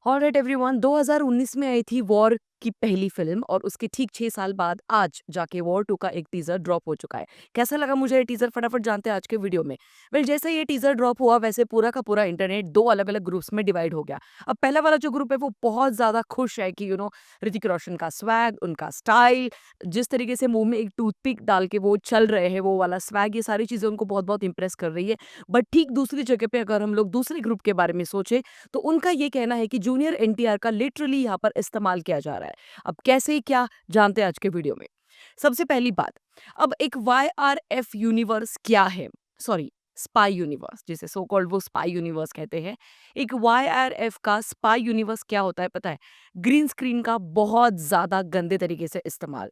Alright everyone, 2019 में आई थी war की पहली फिल्म और उसके ठीक 6 साल बाद आज जाके वॉर 2 का एक टीजर ड्रॉप हो चुका है। कैसा लगा मुझे ये टीजर, फटाफट जानते हैं आज के वीडियो में। जैसे ये टीजर ड्रॉप हुआ वैसे पूरा का पूरा इंटरनेट दो अलग-अलग ग्रुप्स में डिवाइड हो गया। अब पहला वाला जो ग्रुप है वो बहुत ज़्यादा खुश है कि ऋतिक रोशन का स्वैग, उनका स्टाइल, जिस तरीके से मुँह में एक टूथपिक डाल के वो चल रहे हैं, वो वाला स्वैग, ये सारी चीज़ें उनको बहुत-बहुत इम्प्रेस कर रही है। बट ठीक दूसरी जगह पे अगर हम लोग दूसरे ग्रुप के बारे में सोचें तो उनका ये कहना है कि जूनियर एनटीआर का लिटरली यहाँ पर इस्तेमाल किया जा रहा है। अब कैसे क्या जानते हैं आज के वीडियो में। सबसे पहली बात, अब एक वाईआरएफ यूनिवर्स क्या है? सॉरी, स्पाई यूनिवर्स, जिसे सो कॉल्ड वो स्पाई यूनिवर्स कहते हैं। एक वाईआरएफ का स्पाई यूनिवर्स क्या होता है पता है? ग्रीन स्क्रीन का बहुत ज्यादा गंदे तरीके से इस्तेमाल,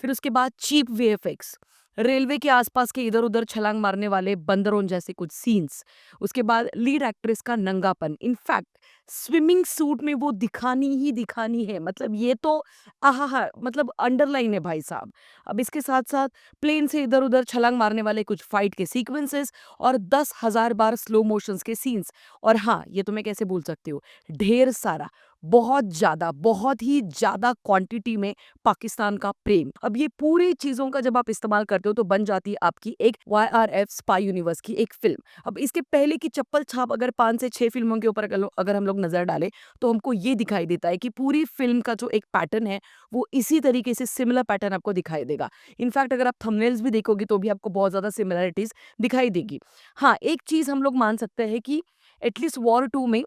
फिर उसके बाद चीप वीएफएक्स, रेलवे के आसपास के इधर उधर छलांग मारने वाले बंदरों जैसे कुछ सीन्स, उसके बाद लीड एक्ट्रेस का नंगापन, इनफैक्ट स्विमिंग सूट में वो दिखानी ही दिखानी है, मतलब ये तो आहा, मतलब अंडरलाइन है भाई साहब। अब इसके साथ साथ प्लेन से इधर उधर छलांग मारने वाले कुछ फाइट के सीक्वेंसेस और 10,000 बार स्लो मोशंस के सीन्स, और हाँ, ये तो मैं कैसे भूल सकती हूँ, ढेर सारा, बहुत ज्यादा, बहुत ही ज्यादा क्वांटिटी में पाकिस्तान का प्रेम। अब ये पूरी चीजों का जब आप इस्तेमाल करते हो तो बन जाती है आपकी एक वाईआरएफ स्पाई यूनिवर्स की एक फिल्म। अब इसके पहले की चप्पल छाप अगर 5 से 6 फिल्मों के ऊपर अगर हम लोग नजर डालें तो हमको ये दिखाई देता है कि पूरी फिल्म का जो एक पैटर्न है वो इसी तरीके से सिमिलर पैटर्न आपको दिखाई देगा। इनफैक्ट अगर आप थंबनेल्स भी देखोगे तो भी आपको बहुत ज्यादा सिमिलरिटीज दिखाई देगी। हाँ, एक चीज हम लोग मान सकते हैं कि एटलीस्ट वॉर 2 में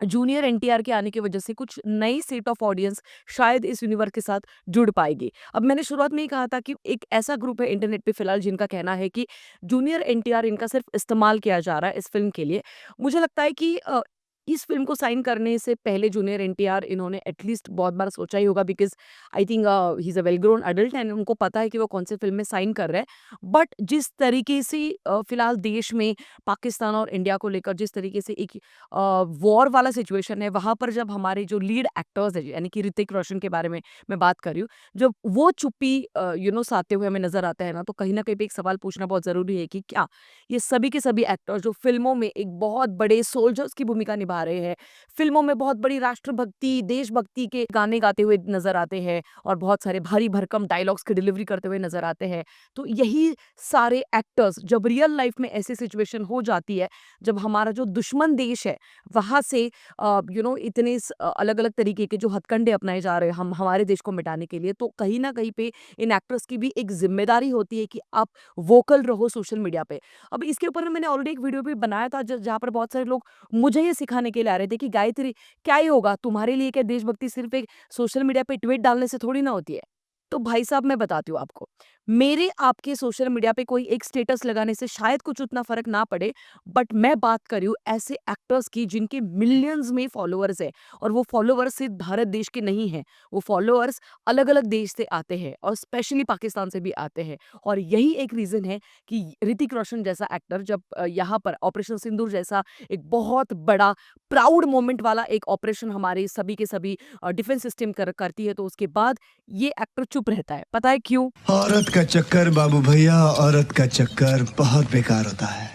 जूनियर एनटीआर के आने की वजह से कुछ नई सेट ऑफ ऑडियंस शायद इस यूनिवर्स के साथ जुड़ पाएगी। अब मैंने शुरुआत में ही कहा था कि एक ऐसा ग्रुप है इंटरनेट पे फिलहाल जिनका कहना है कि जूनियर एनटीआर इनका सिर्फ इस्तेमाल किया जा रहा है इस फिल्म के लिए। मुझे लगता है कि इस फिल्म को साइन करने से पहले जूनियर एनटीआर इन्होंने एटलीस्ट बहुत बार सोचा ही होगा, because I think he is a well grown adult and उनको पता है कि वो कौन से फिल्म में साइन कर रहे हैं। बट जिस तरीके से फिलहाल देश में पाकिस्तान और इंडिया को लेकर जिस तरीके से एक वॉर वाला सिचुएशन है, वहाँ पर जब हमारे जो लीड एक्टर्स हैं, यानी कि ऋतिक रोशन के बारे में मैं बात कर रही हूँ, जब वो चुप्पी साधते हुए हमें नज़र आता है ना, तो कहीं न कहीं पे एक सवाल पूछना बहुत ज़रूरी है कि क्या ये सभी के सभी एक्टर्स जो फ़िल्मों में एक बहुत बड़े सोल्जर्स की भूमिका निभा रहे हैं, फ़िल्मों में बहुत बड़ी राष्ट्रभक्ति, देशभक्ति के गाने गाते हुए नज़र आते हैं और बहुत सारे भारी भरकम डायलॉग्स की डिलीवरी करते हुए नज़र आते हैं। तो यही सारे एक्टर्स जब रियल लाइफ़ में ऐसी सिचुएशन हो जाती है, जब हमारा जो दुश्मन देश है वहाँ से इतने अलग-अलग तरीके के जो हथकंडे अपनाए जा रहे हैं हम हमारे देश को मिटाने के लिए, तो कहीं न कहीं पे इन एक्टर्स की भी एक ज़िम्मेदारी होती है कि आप वोकल रहो सोशल मीडिया पे। अब इसके ऊपर ना मैंने ऑलरेडी एक वीडियो भी बनाया था जहाँ पर बहुत सारे लोग मुझे ये सिखाने के लिए आ रहे थे कि गायत्री, क्या ही होगा तुम्हारे लिए, क्या देशभक्ति सिर्फ़ एक सोशल मीडिया पे ट्वीट डालने से थोड़ी ना होती है। तो भाई साहब मैं बताती हूँ आपको, मेरे आपके सोशल मीडिया पे कोई एक स्टेटस लगाने से शायद कुछ उतना फ़र्क ना पड़े, बट मैं बात कर रही हूँ ऐसे एक्टर्स की जिनके मिलियंस में फॉलोअर्स हैं, और वो फॉलोअर्स सिर्फ भारत देश के नहीं हैं, वो फॉलोअर्स अलग-अलग देश से आते हैं और स्पेशली पाकिस्तान से भी आते हैं। और यही एक रीज़न है कि ऋतिक रोशन जैसा एक्टर जब यहाँ पर ऑपरेशन सिंदूर जैसा एक बहुत बड़ा प्राउड मोमेंट वाला एक ऑपरेशन हमारे सभी के सभी डिफेंस सिस्टम करती है, तो उसके बाद ये एक्टर चुप रहता है। पता है क्यों? औरत का चक्कर बाबू भैया, औरत का चक्कर बहुत बेकार होता है।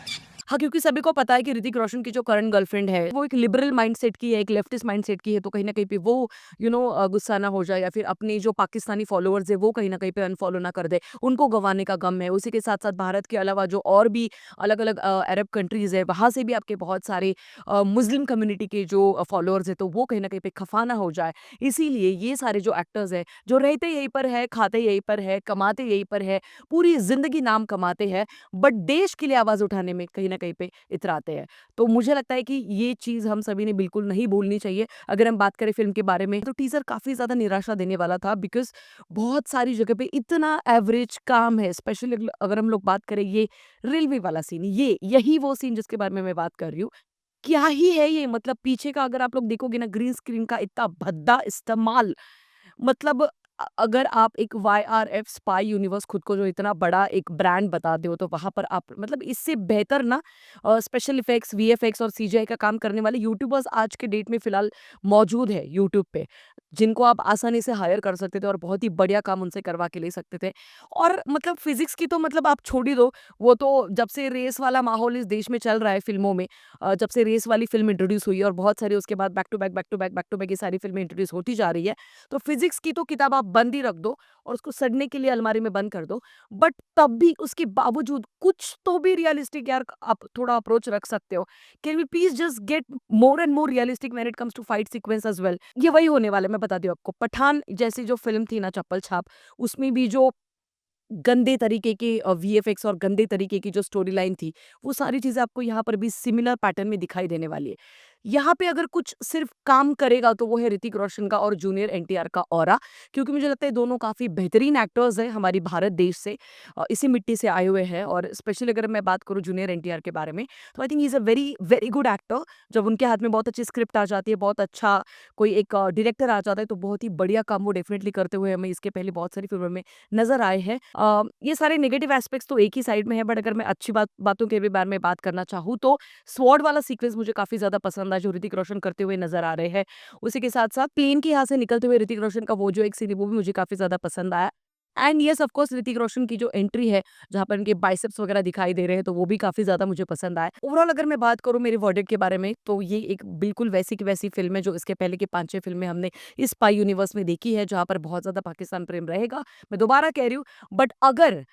हाँ, क्योंकि सभी को पता है कि ऋतिक रोशन की जो करंट गर्लफ्रेंड है, वो एक लिबरल माइंडसेट की है, एक लेफ्टिस्ट माइंडसेट की है, तो कहीं न कहीं पे वो गुस्सा ना हो जाए या फिर अपने जो पाकिस्तानी फॉलोअर्स हैं, वो कहीं न कहीं पे अनफॉलो ना कर दे। उनको गँवाने का गम है। उसी के साथ-साथ भारत के अलावा जो और भी अलग-अलग अरब कंट्रीज़ है, वहाँ से भी आपके बहुत सारे मुस्लिम कम्युनिटी के जो फॉलोअर्स हैं, तो वो कहीं न कहीं पे खफ़ा ना हो जाए। इसीलिए ये सारे जो एक्टर्स हैं, जो रहते यहीं पर है, खाते यहीं पर है, कमाते यहीं पर है, पूरी ज़िंदगी नाम कमाते हैं, बट देश के लिए आवाज़ उठाने में कहीं न कहीं पे इतराते हैं। तो मुझे लगता है कि ये चीज़ हम सभी ने बिल्कुल नहीं भूलनी चाहिए। अगर हम बात करें फ़िल्म के बारे में, तो टीज़र काफ़ी ज़्यादा निराशा देने वाला था, बिकॉज़ बहुत सारी जगह पे इतना एवरेज काम है, स्पेशली अगर हम लोग बात करें ये रेलवे वाला सीन, यही वो सीन जिसके बारे में मैं बात कर रही हूँ। क्या ही है ये, मतलब पीछे का अगर आप लोग देखोगे ना, ग्रीन स्क्रीन का इतना भद्दा इस्तेमाल, मतलब अगर आप एक वाईआरएफ स्पाई यूनिवर्स खुद को जो इतना बड़ा एक ब्रांड बताते हो, तो वहाँ पर आप मतलब इससे बेहतर ना स्पेशल इफ़ेक्ट्स, वीएफएक्स और सीजीआई का काम करने वाले यूट्यूबर्स आज के डेट में फ़िलहाल मौजूद है यूट्यूब पे, जिनको आप आसानी से हायर कर सकते थे और बहुत ही बढ़िया काम उनसे करवा के ले सकते थे। और मतलब फिज़िक्स की तो मतलब आप छोड़ ही दो, वो तो जब से रेस वाला माहौल इस देश में चल रहा है फ़िल्मों में, जब से रेस वाली फ़िल्म इंट्रोड्यूस हुई है और बहुत सारी उसके बाद back to back, back to back, back to back ये सारी फ़िल्में इंट्रोड्यूस होती जा रही है। तो फिज़िक्स की तो किताब आप बंद ही रख दो और उसको सड़ने के लिए अलमारी में बंद कर दो। बट तब भी उसके बावजूद कुछ तो भी रियलिस्टिक यार आप थोड़ा अप्रोच रख सकते हो। Can we please just get more and more realistic when it comes to fight sequence as well. ये वही होने वाला है, मैं बता दी हूँ आपको। पठान जैसी जो फ़िल्म थी ना चप्पल छाप, उसमें भी जो गंदे तरीके के वीएफएक्स और गंदे तरीके की जो स्टोरी लाइन थी, वो सारी चीज़ें आपको यहाँ पर भी सिमिलर पैटर्न में दिखाई देने वाली है। यहाँ पे अगर कुछ सिर्फ़ काम करेगा तो वो है ऋतिक रोशन का और जूनियर एनटीआर का ऑरा, क्योंकि मुझे लगता है दोनों काफ़ी बेहतरीन एक्टर्स हैं हमारी भारत देश से, इसी मिट्टी से आए हुए हैं। और स्पेशली अगर मैं बात करूँ जूनियर एनटीआर के बारे में, तो I think he is a very, very good actor. जब उनके हाथ में बहुत अच्छी स्क्रिप्ट आ जाती है, बहुत अच्छा कोई एक डायरेक्टर आ जाता है, तो बहुत ही बढ़िया काम वो डेफ़िनिटली करते हुए हमें इसके पहले बहुत सारी फ़िल्मों में नज़र आए हैं। ये सारे नेगेटिव एस्पेक्ट्स तो एक ही साइड में है, बट अगर मैं अच्छी बातों के भी बारे में बात करना चाहूँ, तो स्वॉर्ड वाला सीक्वेंस मुझे काफ़ी ज़्यादा पसंद आया जो ऋतिक रोशन करते हुए नज़र आ रहे हैं। उसी के साथ-साथ प्लेन के यहाँ से निकलते हुए ऋतिक रोशन का वो जो एक सीन है वो भी मुझे काफ़ी ज़्यादा पसंद आया। And yes of course Hrithik Roshan की जो एंट्री है, जहाँ पर उनके बाइसेप्स वगैरह दिखाई दे रहे हैं, तो वो भी काफ़ी ज़्यादा मुझे पसंद आया। ओवरऑल अगर मैं बात करूँ मेरे वर्डिक्ट के बारे में, तो ये एक बिल्कुल वैसी की वैसी फ़िल्म है जो इसके पहले की 5-6 फ़िल्में हमने इस स्पाई यूनिवर्स में देखी है, जहाँ पर बहुत ज़्यादा पाकिस्तान प्रेम रहेगा। मैं दोबारा कह रही हूँ, बट अगर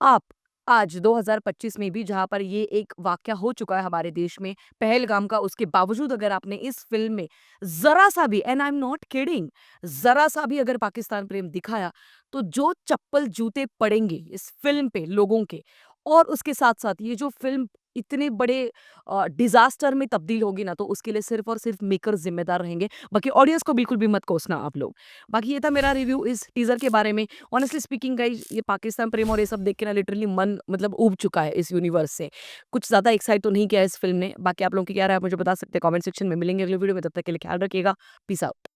आप आज 2025 में भी जहाँ पर ये एक वाक़या हो चुका है हमारे देश में, पहलगाम का, उसके बावजूद अगर आपने इस फ़िल्म में ज़रा-सा भी, and I am not kidding, ज़रा-सा भी अगर पाकिस्तान प्रेम दिखाया, तो जो चप्पल-जूते पड़ेंगे इस फ़िल्म पे लोगों के, और उसके साथ-साथ ये जो फ़िल्म इतने बड़े डिज़ास्टर में तब्दील होगी ना, तो उसके लिए सिर्फ़ और सिर्फ़ मेकर्स ज़िम्मेदार रहेंगे। बाकी ऑडियंस को बिल्कुल भी मत कोसना आप लोग। बाकी ये था मेरा रिव्यू इस टीज़र के बारे में। ऑनेस्टली स्पीकिंग गाइस, ये पाकिस्तान प्रेम और ये सब देख के ना लिटरली मन मतलब ऊब चुका है इस यूनिवर्स से। कुछ ज़्यादा एक्साइट तो नहीं किया है इस फ़िल्म ने। बाकी आप लोगों की क्या राय है आप मुझे बता सकते हैं कमेंट सेक्शन में। मिलेंगे अगले वीडियो में, तब तक के लिए ख्याल रखिएगा। Peace out.